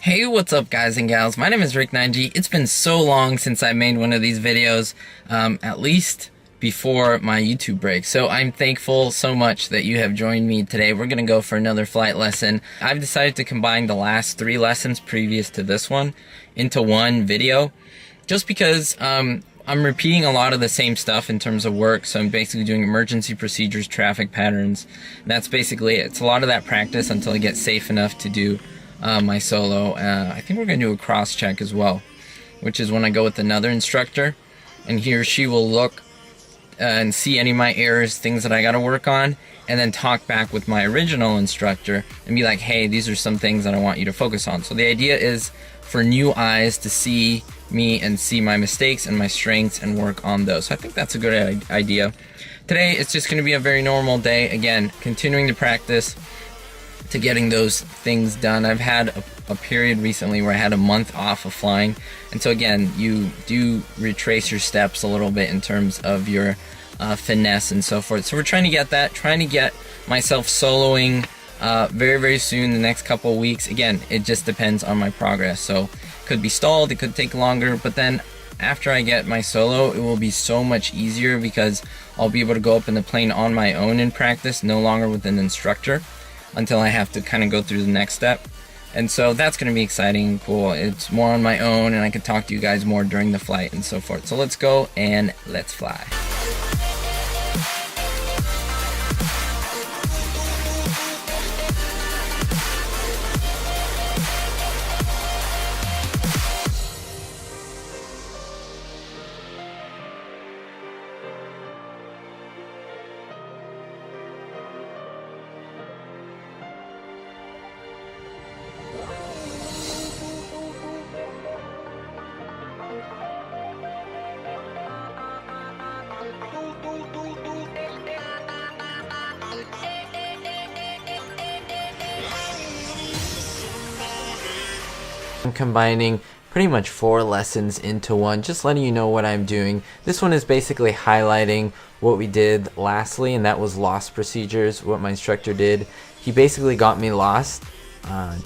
Hey, what's up guys and gals? My name is Ricknineg. It's been so long since I made one of these videos, at least before my YouTube break. So I'm thankful so much that you have joined me today. We're going to go for another flight lesson. I've decided to combine the last 3 lessons previous to this one into one video, just because I'm repeating a lot of the same stuff in terms of work. So I'm basically doing emergency procedures, traffic patterns. That's basically it. It's a lot of that practice until I get safe enough to do my solo. I think we're going to do a cross check as well, which is when I go with another instructor and he or she will look and see any of my errors, things that I got to work on, and then talk back with my original instructor and be like, hey, these are some things that I want you to focus on. So the idea is for new eyes to see me and see my mistakes and my strengths and work on those. So I think that's a good idea. Today it's just going to be a very normal day. Again, continuing to practice to getting those things done. I've had a period recently where I had a month off of flying, and so again, you do retrace your steps a little bit in terms of your finesse and so forth. So we're trying to get that, trying to get myself soloing very soon, the next couple of weeks. Again, it just depends on my progress. So it could be stalled, it could take longer, but then after I get my solo, it will be so much easier because I'll be able to go up in the plane on my own in practice, no longer with an instructor, until I have to kind of go through the next step. And so that's going to be exciting and cool. It's more on my own and I can talk to you guys more during the flight and so forth. So let's go and let's fly. I'm combining pretty much 4 lessons into one, just letting you know what I'm doing. This one is basically highlighting what we did lastly, and that was lost procedures. What my instructor did, he basically got me lost,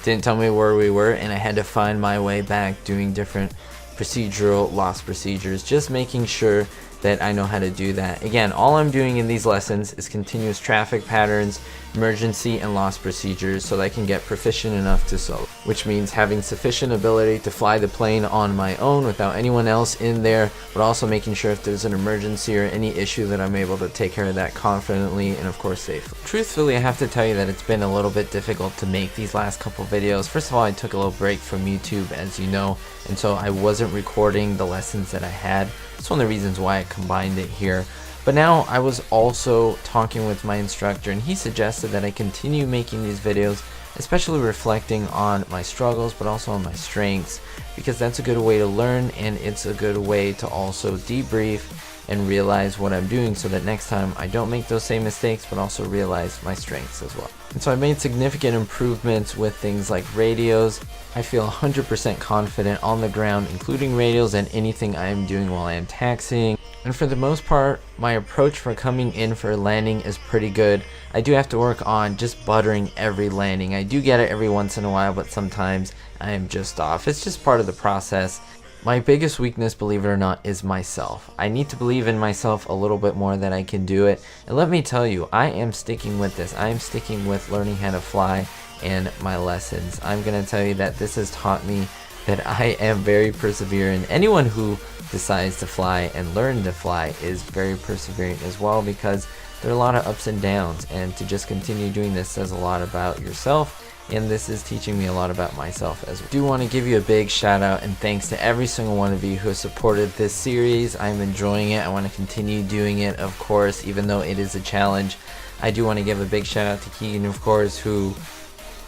didn't tell me where we were, and I had to find my way back doing different procedural lost procedures, just making sure that I know how to do that. Again, all I'm doing in these lessons is continuous traffic patterns, emergency and lost procedures, so that I can get proficient enough to solo, which means having sufficient ability to fly the plane on my own without anyone else in there, but also making sure if there's an emergency or any issue that I'm able to take care of that confidently and of course safely. Truthfully, I have to tell you that it's been a little bit difficult to make these last couple videos. First of all, I took a little break from YouTube, as you know, and so I wasn't recording the lessons that I had. That's one of the reasons why I combined it here. But now I was also talking with my instructor and he suggested that I continue making these videos, especially reflecting on my struggles but also on my strengths, because that's a good way to learn and it's a good way to also debrief and realize what I'm doing, so that next time I don't make those same mistakes but also realize my strengths as well. And so I made significant improvements with things like radios. I feel 100% confident on the ground, including radios and anything I am doing while I am taxiing. And for the most part, my approach for coming in for a landing is pretty good. I do have to work on just buttering every landing. I do get it every once in a while, but sometimes I am just off. It's just part of the process. My biggest weakness, believe it or not, is myself. I need to believe in myself a little bit more that I can do it. And let me tell you, I am sticking with this. I am sticking with learning how to fly and my lessons. I'm going to tell you that this has taught me that I am very persevering. Anyone who decides to fly and learn to fly is very persevering as well, because there are a lot of ups and downs, and to just continue doing this says a lot about yourself, and this is teaching me a lot about myself as well. I do want to give you a big shout out and thanks to every single one of you who has supported this series. I'm enjoying it. I want to continue doing it, of course, even though it is a challenge. I do want to give a big shout out to Keegan, of course, who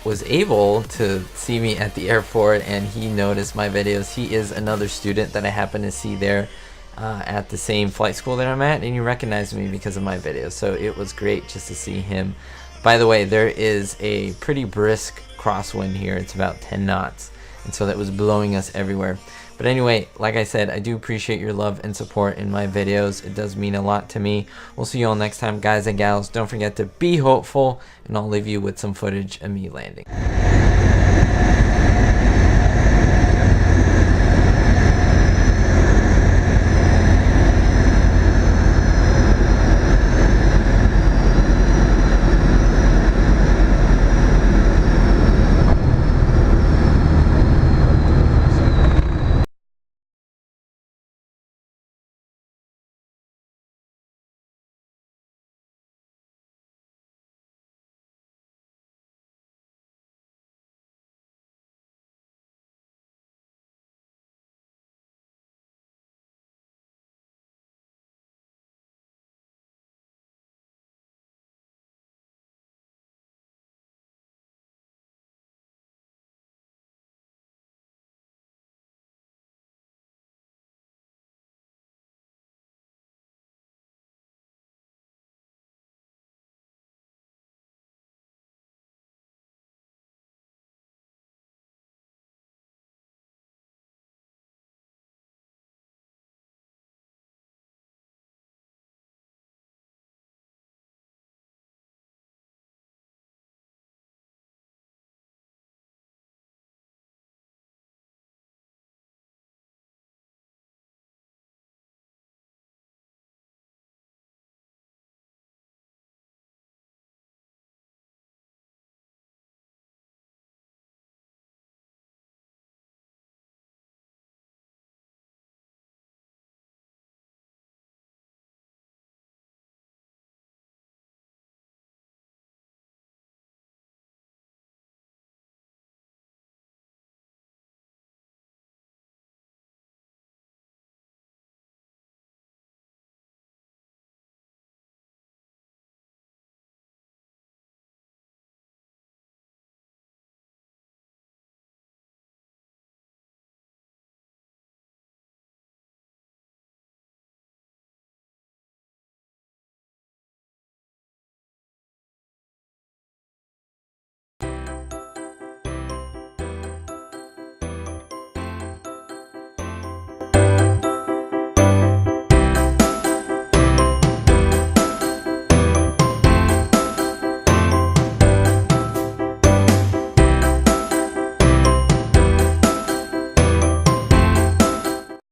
was able to see me at the airport and he noticed my videos. He is another student that I happen to see there at the same flight school that I'm at, and he recognized me because of my videos, so it was great just to see him. By the way, there is a pretty brisk crosswind here. It's about 10 knots, and so that was blowing us everywhere. But anyway, like I said, I do appreciate your love and support in my videos. It does mean a lot to me. We'll see you all next time, guys and gals. Don't forget to be hopeful, and I'll leave you with some footage of me landing.